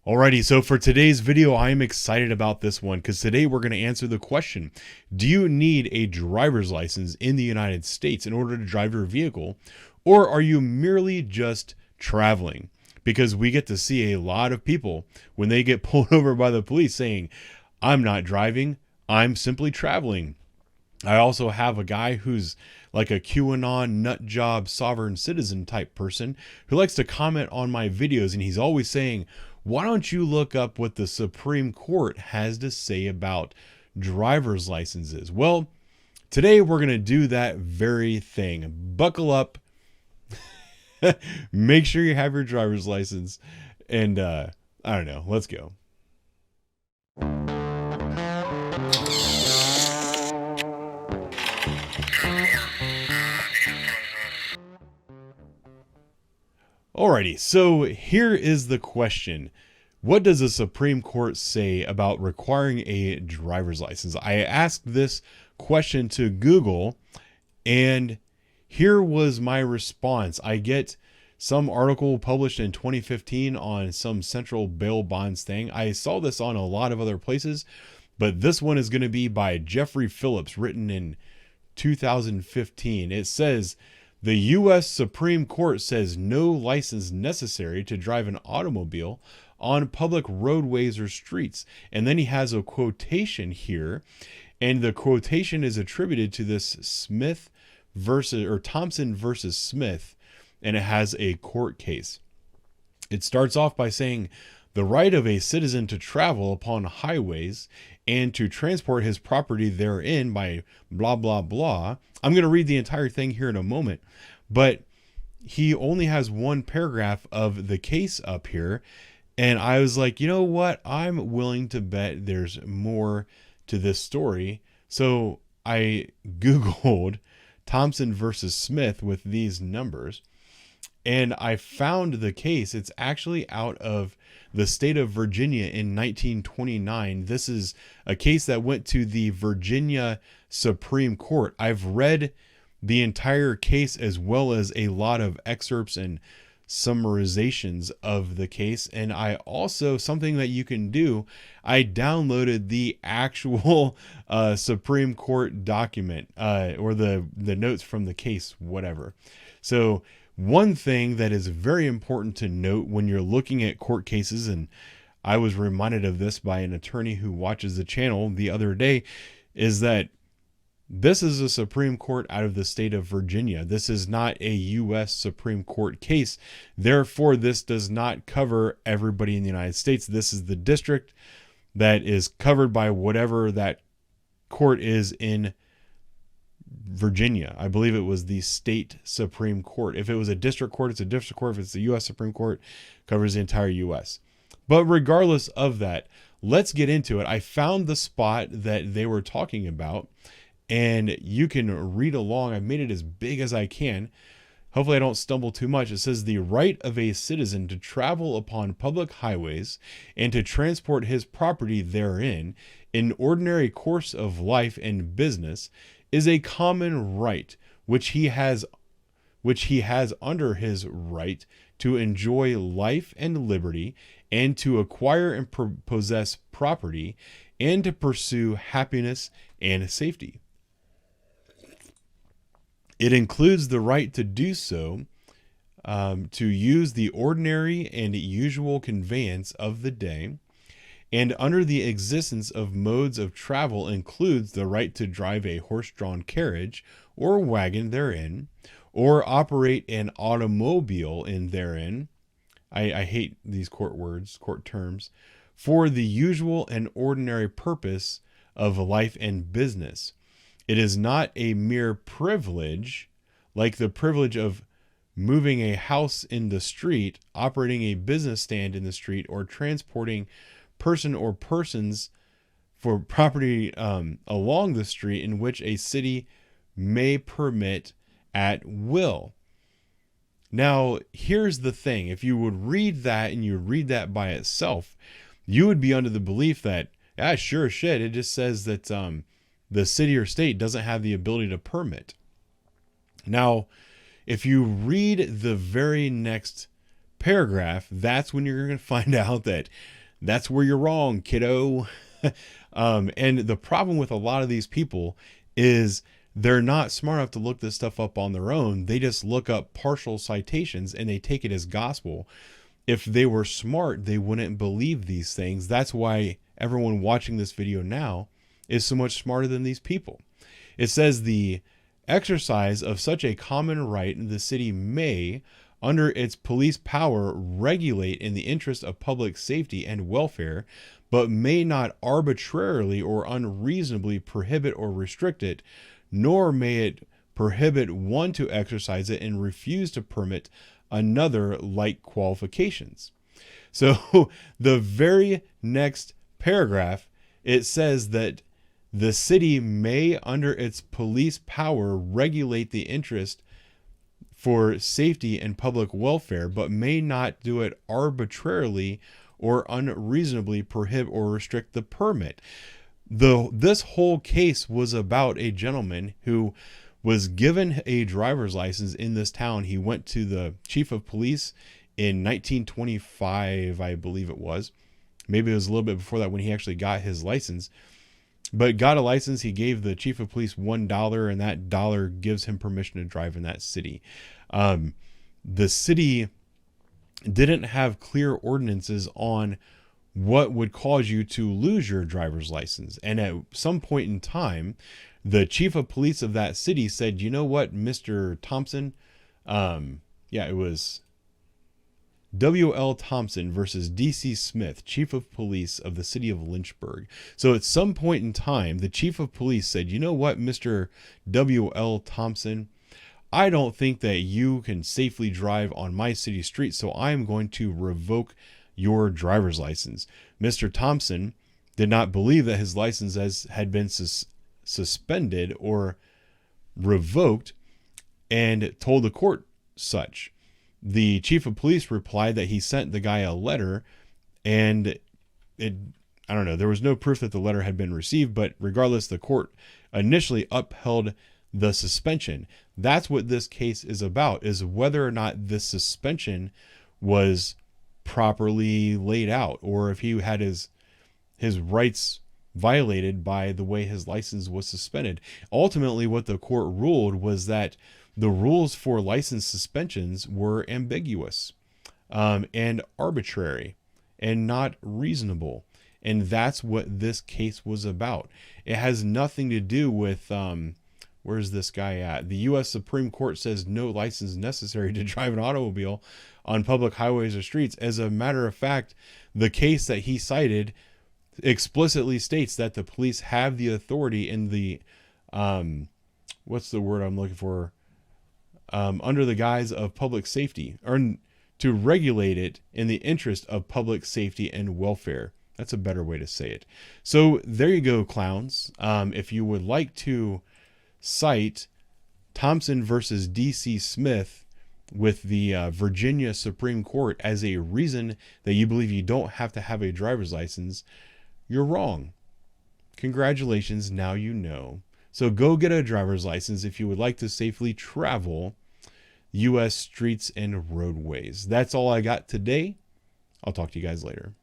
Alrighty, so for today's video, I'm excited about this one because today we're going to answer the question, do you need a driver's license in the United States in order to drive your vehicle, or are you merely just traveling? Because we get to see a lot of people when they get pulled over by the police saying, I'm not driving, I'm simply traveling. I also have a guy who's like a QAnon nut job sovereign citizen type person who likes to comment on my videos, and he's always saying, why don't you look up what the Supreme Court has to say about driver's licenses? Well, today we're going to do that very thing. Buckle up, make sure you have your driver's license, and I don't know, let's go. Alrighty, so here is the question. What does the Supreme Court say about requiring a driver's license? I asked this question to Google, and here was my response. I get some article published in 2015 on some central bail bonds thing. I saw this on a lot of other places, but this one is going to be by Jeffrey Phillips, written in 2015. It says, the U.S. Supreme Court says no license necessary to drive an automobile on public roadways or streets. And then he has a quotation here, and the quotation is attributed to this Thompson versus Smith, and it has a court case. It starts off by saying, the right of a citizen to travel upon highways and to transport his property therein by blah, blah, blah. I'm going to read the entire thing here in a moment, but he only has one paragraph of the case up here. And I was like, you know what? I'm willing to bet there's more to this story. So I Googled Thompson versus Smith with these numbers, and I found the case. It's actually out of the state of Virginia in 1929. This is a case that went to the Virginia Supreme Court. I've read the entire case as well as a lot of excerpts and summarizations of the case. And I also, something that you can do, I downloaded the actual Supreme Court document or the notes from the case, whatever. So one thing that is very important to note when you're looking at court cases, and I was reminded of this by an attorney who watches the channel the other day, is that this is a Supreme Court out of the state of Virginia. This is not a U.S. Supreme Court case. Therefore, this does not cover everybody in the United States. This is the district that is covered by whatever that court is in Virginia. I believe it was the state Supreme Court. If it was a district court, it's a district court. If it's the U.S. Supreme Court, it covers the entire U.S. But regardless of that, let's get into it. I found the spot that they were talking about, and you can read along. I've made it as big as I can. Hopefully I don't stumble too much. It says, the right of a citizen to travel upon public highways and to transport his property therein in ordinary course of life and business is a common right which he has under his right to enjoy life and liberty, and to acquire and possess property, and to pursue happiness and safety. It includes the right to do so, to use the ordinary and usual conveyance of the day, and under the existence of modes of travel includes the right to drive a horse-drawn carriage or wagon therein, or operate an automobile in therein. I hate these court terms, for the usual and ordinary purpose of life and business. It is not a mere privilege, like the privilege of moving a house in the street, operating a business stand in the street, or transporting person or persons for property along the street, in which a city may permit at will. Now, here's the thing. If you would read that and you read that by itself, you would be under the belief that, yeah, sure as shit, it just says that the city or state doesn't have the ability to permit. Now, if you read the very next paragraph, that's when you're going to find out that that's where you're wrong, kiddo. And the problem with a lot of these people is they're not smart enough to look this stuff up on their own. They just look up partial citations and they take it as gospel. If they were smart, they wouldn't believe these things. That's why everyone watching this video now is so much smarter than these people. It says the exercise of such a common right in the city may, under its police power, regulate in the interest of public safety and welfare, but may not arbitrarily or unreasonably prohibit or restrict it, nor may it prohibit one to exercise it and refuse to permit another like qualifications. So the very next paragraph, it says that the city may, under its police power, regulate the interest for safety and public welfare, but may not do it arbitrarily or unreasonably prohibit or restrict the permit. This whole case was about a gentleman who was given a driver's license in this town. He went to the chief of police in 1925, I believe it was. Maybe it was a little bit before that when he actually got his license. But got a license, he gave the chief of police $1, and that dollar gives him permission to drive in that city. The city didn't have clear ordinances on what would cause you to lose your driver's license. And at some point in time, the chief of police of that city said, you know what, Mr. Thompson? It was W.L. Thompson versus D.C. Smith, chief of police of the city of Lynchburg. So at some point in time, the chief of police said, you know what, Mr. W.L. Thompson, I don't think that you can safely drive on my city street, so I'm going to revoke your driver's license. Mr. Thompson did not believe that his license had been suspended or revoked and told the court such. The chief of police replied that he sent the guy a letter, and there was no proof that the letter had been received, but regardless, the court initially upheld the suspension. That's what this case is about, is whether or not this suspension was properly laid out, or if he had his rights violated by the way his license was suspended. Ultimately, what the court ruled was that the rules for license suspensions were ambiguous and arbitrary and not reasonable. And that's what this case was about. It has nothing to do with, where's this guy at? The U.S. Supreme Court says no license necessary to drive an automobile on public highways or streets. As a matter of fact, the case that he cited explicitly states that the police have the authority in the, what's the word I'm looking for? Under the guise of public safety, or to regulate it in the interest of public safety and welfare. That's a better way to say it. So there you go, clowns. If you would like to cite Thompson versus D.C. Smith with the Virginia Supreme Court as a reason that you believe you don't have to have a driver's license, you're wrong. Congratulations, now you know. So go get a driver's license if you would like to safely travel U.S. streets and roadways. That's all I got today. I'll talk to you guys later.